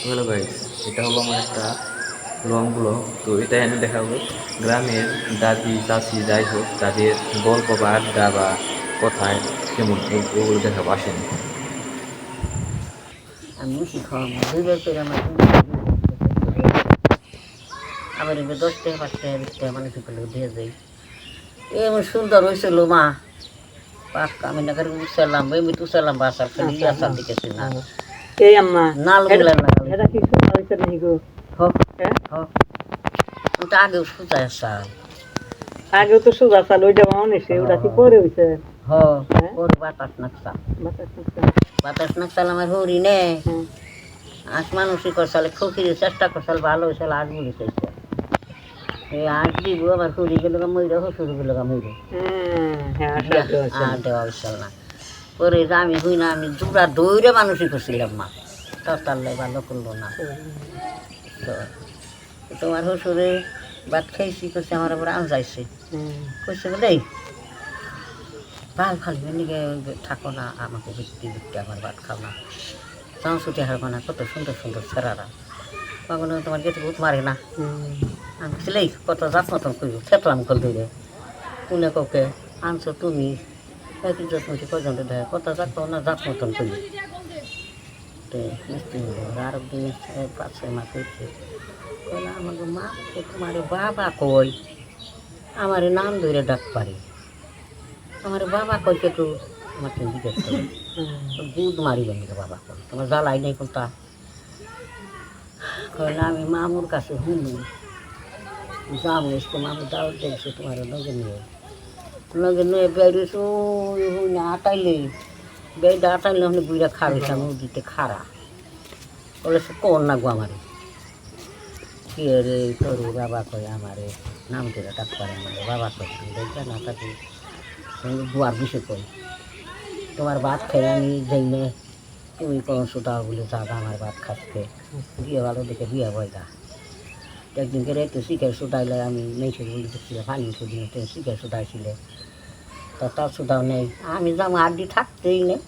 Hello guys, এটা হলো আমার একটা লং ব্লগ। তো এটা এনে দেখাবো গ্রামের দাদি চাচি যাই হোক তাদের গল্প বা আড্ডা বা কথায় কেমন ওগুলো দেখাবো, আসেন। আমি মুসি খাওয়াবো দুইবার করে আমার আবার এবার 10 টাকা 5 টাকা 20 টাকা মানুষের পেলে দিয়ে যাই। এমন সুন্দর হয়েছিল মা, পাক আমি না করে উঠছিলাম এমনি তুলছিলাম বাসার খালি আসার দিকেছি না এই আম্মা নাল গুলা লাগাল এটা কি সুন্দর হয়েছে নাকি গো? হ্যাঁ? ওটা আগেও সুতা আসা আগেও তো সোজা চাল ওইটা অনেছে ওটা কি পরে হয়েছে? ওর বাতাস নাকসা বাতাস নাকসাল আমার হরি নে আজ মানুষই করছালে ফকিরের চেষ্টা করছাল ভালো হয়েছিল আজ বলি চাইছে এই আজ দিব আমার হরি গেল ময়ূর হসুর গেল ময়ূর আর দেওয়া হয়েছিল না। পরে আমি হই না আমি দুরা দৌড়ে মানুষই করছিলাম মা, তার লাই ভালো করলো না। তো তোমার হসুরে ভাত খাইছি করছে আমার আবার আনজাইছে কইছে বলে ভাল খালি নিকে থাকো না, আমাকে বিক্রি বিক্রি আমার ভাত খাও না, চাও ছুটি হারবো না, কত সুন্দর সুন্দর ছেড়ারা কখনো তোমার গেতে ভূত মারে না। আমি বলছিল এই কত জাত মতন করি খেতলাম কল ধরে কোনে কাউকে আনছো তুমি একই জাত মতো পর্যন্ত দেয় কত জাত না জাত মতন করি মিষ্টি আর একদিন 5-6 মাস হয়েছে কইলা আমাকে মা তোমার বাবা কই আমার নাম ধরে ডাক পারে আমার বাবা কই একটু আমাকে জিজ্ঞেস করে দুধ মারিবেন বাবা কই তোমার জ্বালাই নেই কোনটা কইলা আমি মামুর কাছে শুনি যাবো এসে মামু দাওয়াত দেখছে তোমার লগে নিয়ে বেরিয়েছো না আটাইলে বেড়া আটাইলে ওখানে বুড়া খাড়াইছে মুরগিতে খাড়া বলে সে কোন না গো আমারে কি রে তোর বাবা কই আমারে নাম ধরে ডাক করে আমারে বাবা কই দেখবে না তাকে দুয়ার বিষে কই তোমার ভাত খেয়ে আমি যাইলে তুমি কোন সুতাও বলে যাবা আমার ভাত খাচ্ছে বিয়ে ভালো দেখে বিয়ে বয়গা একদিন করে একটু শিখে সুদাইলে আমি মেয়েছে বলে দেখছিল পানি সেদিন শিখে সুদাইছিলে তো তার সুদাও নেই আমি যাবো আড্ডি থাকতেই নেই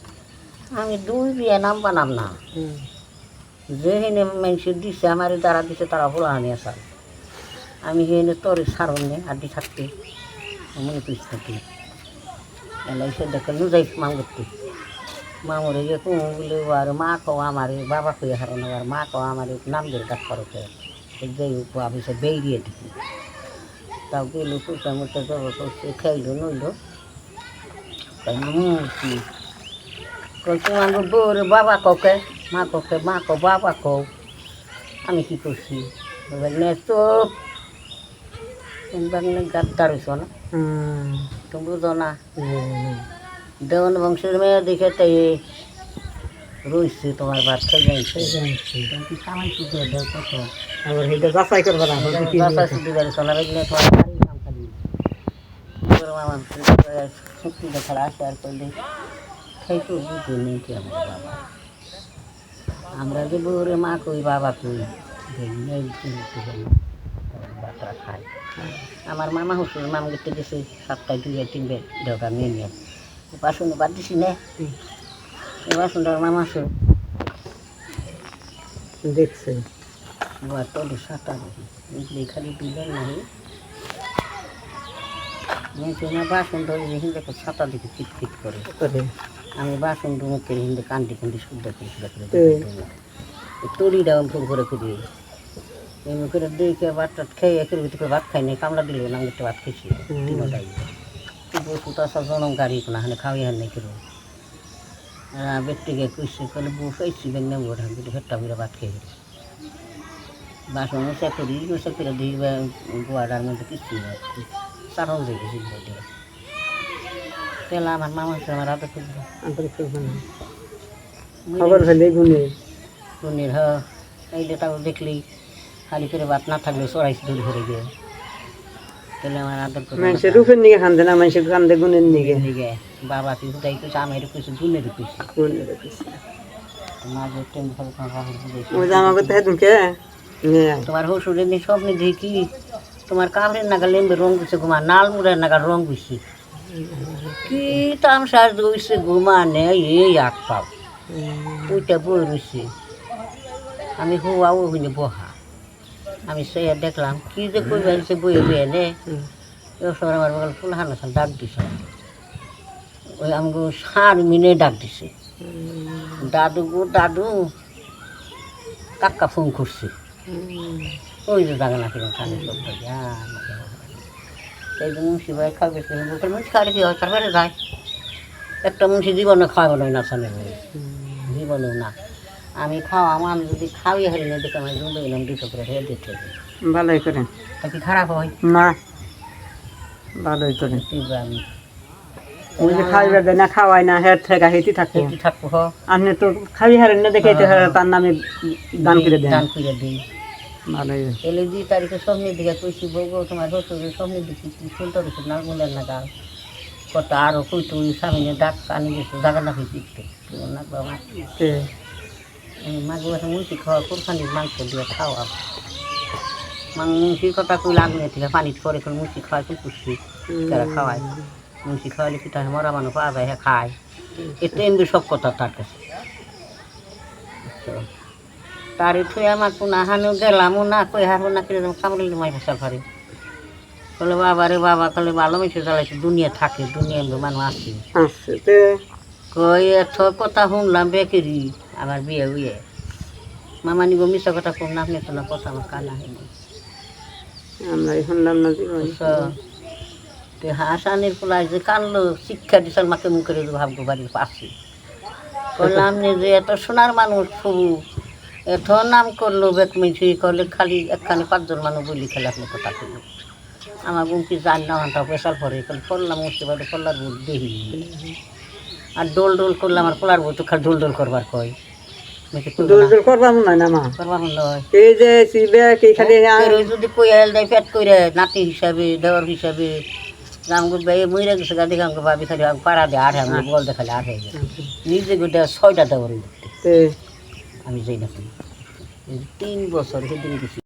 আমি 2 বিয়ে নাম বানাম না যে হেনে মানুষের দিচ্ছে আমার যারা দিচ্ছে তারা ভোলা আনি আসার আমি হেনে তোর সারণ নেই আড্ডি থাকতে মনে করিস থাকি এলাই সে দেখে নুজাই মাম করতে মামরে গিয়ে কুমু বলে আর মা কো আমার বাবা কই হারানো আর মা কো আমার নাম ধরে ডাক করতে যাই আমি সে বেরিয়ে দিই তাও গেলো কুচা মুচা জবা করছে খাইলো নইলো কি কইছে আমার বউরে বাবা ককে মা কো বাবা কো আমি কি করছি নে চোপ তুমি গাদ্দার হইছ না তুমি বুঝো না দেওয়ান বংশের মেয়ে দেখে তাই রয়েছে তোমার ভাত খাই যাইছে কি কামাইছি দিয়ে দেও কত আবার এটা যাচাই করবে না যাচাই শুধু গাড়ি চলাবে কিনা তোমার বাড়ি কাম খালি মামা শক্তি দেখার আসে আর করলে খাইতো বুঝে নেই কি আমার বাবা আমরা যে বউরে মা কই বাবা কই বাচ্চা খাই আমার মামা হুসুর মাম গেতে গেছে 7টায় 2-3 দেওটা নিয়ে নিয়ে বাসন বাদ দিছি না বাসনটার মামা আছে দেখছে তোর 7টা দেখি খালি দিলেন নাই আমার বাসন ধরে দেখো 7টা দিকে ফিট করে আমি বাসন ধুমতে হিন্দে কান্দি কান্দি শুদ্ধ করে তড়িটা ফুল করে খুঁড়ি এমনি করে দেখে ভাতটা খেয়ে একের ভিতরে ভাত খাই নাই কামড়া দিলে না একটা ভাত খেয়েছি 3টাই বসু তো সব জনম গাড়ি না হানে খাওয়াই হার নাই কেউ বেটিকে কুইছে কলে বউ খাইছি বেন নেব কিন্তু ভেটটা বুড়া ভাত খেয়ে বাসন মশা করে দিই গোয়াটার মধ্যে কিছু না চারণ যাই গেছি তেলা আমার মামা আমার হাতে খুঁজবে খবর হলে গুনে গুণের এই তাও দেখলি খালি করে ভাত না থাকলে চড়াইছি দূর ঘরে গিয়ে তাহলে আমার আদর করে মানুষের রূপের নিয়ে খান্দে না মানুষের কান্দে গুণের নিয়ে বাবা কি হুদাই কইছে আমি এটা কইছি গুণের কইছি মাঝে টেন ভালো জামা করতে হয় তুমি তোমার হসুরের নিয়ে স্বপ্নে দেখি তোমার কামড়ের নাগাল লেম্বে রং দিচ্ছে ঘুমা নাল মুড়ের নাগাল রং দিছি কি তামসার দইছে ঘুমা নেই এই আগ পাও ওইটা বই রয়েছে আমি হুয়া ওখানে বহা আমি সে দেখলাম কি যে কইবে সে বইয়ে বইয়ে নে সর আমার বগল ফুল হানা ডাক দিছে ওই আমাকে 7 মিনিট ডাক দিছে দাদু গো দাদু কাকা ফোন করছে ওই যে জাগা না ফিরে কানে শব্দ সেই যে মুন্সি ভাই খাবে বুকের মুন্সি খাওয়ালে কি হয় তারপরে যায় একটা মুন্সি জীবনে খাওয়াবো নয় না সামনে জীবনেও না আমি খাওয়া আমি যদি খাওয়াই হারি না দেখে আমি জুম দিলাম 200 করে রেট দিতে ভালোই করেন তা কি খারাপ হয় না ভালোই করেন দিবে আমি ওই যে খাইবে দেয় না খাওয়াই না হেড থেকে হেঁটে থাকবো একটু থাকবো হ আপনি তো খাবি হারেন না দেখে তার নামে দান করে দেন দান করে দিই ভালোই এলে 2 তারিখে স্বপ্নের দিকে কইছি বউ তোমার শ্বশুরের স্বপ্নের দিকে কি শুনতে হচ্ছে না বলেন না গাল কত আরও কই তুই সামনে ডাক আনি গেছে জায়গা না হয়েছে না বাবা মাঝে মাঝে মুন্সি খাওয়া কোরবানির মাংস দিয়ে খাওয়া মুন্সির কথা কই লাগলে থেকে পানি করে এখন মুন্সি খাওয়াই খুব খুশি তারা খাওয়ায় মুন্সি খাওয়ালে কি তাহলে মরা মানুষ পাওয়া যায় হ্যাঁ খায় এতে এমনি সব কথা তার কাছে তারে থুই আমার পুনা হানো গেলামও না কই হারবো না কিনে কামড়িলে মাই ফসল ফারি বলে বাবা রে বাবা কলে ভালো মেসে চালাইছে দুনিয়া থাকে দুনিয়া মানুষ আসছে আচ্ছা তো কই এত কথা শুনলাম বেকেরি আমার বিয়ে উয়ে মামা নিব মিশা কথা কম না আপনি তো না কথা আমার কানা হয়নি আমরা শুনলাম না জীবন তো হাসানের পোলায় যে কানলো শিক্ষা দিশাল মাকে মুখে ভাববো বাড়ির পাশে বললাম যে এত সোনার মানুষ ফুবু এত নাম করলো বেক মিছি করলে খালি একখানে 5 জন মানুষ বলি খেলে আপনি কথা কইল আমার বুমকি জান না হাঁটা পেশাল পরে করলাম মুসতে বাড়ি করলার বুট দেখি আর ডোল ডোল করলাম আর পোলার বউ তো খালি ডোল ডোল করবার কয় দোল দোল করবা মনে হয় না মা করবার নয় এই যে সিবে কি খালি যদি কই হেল দেয় পেট কইরে নাতি হিসাবে দেওয়ার হিসাবে আমগো ভাই মইরা গেছে গাদি আমগো ভাবি খালি পাড়া দে আর আমি বল দেখালে আর হয়ে যায় নিজে গোটা 6টা দেওয়ার আমি যাই না 3 বছর সেদিন গেছি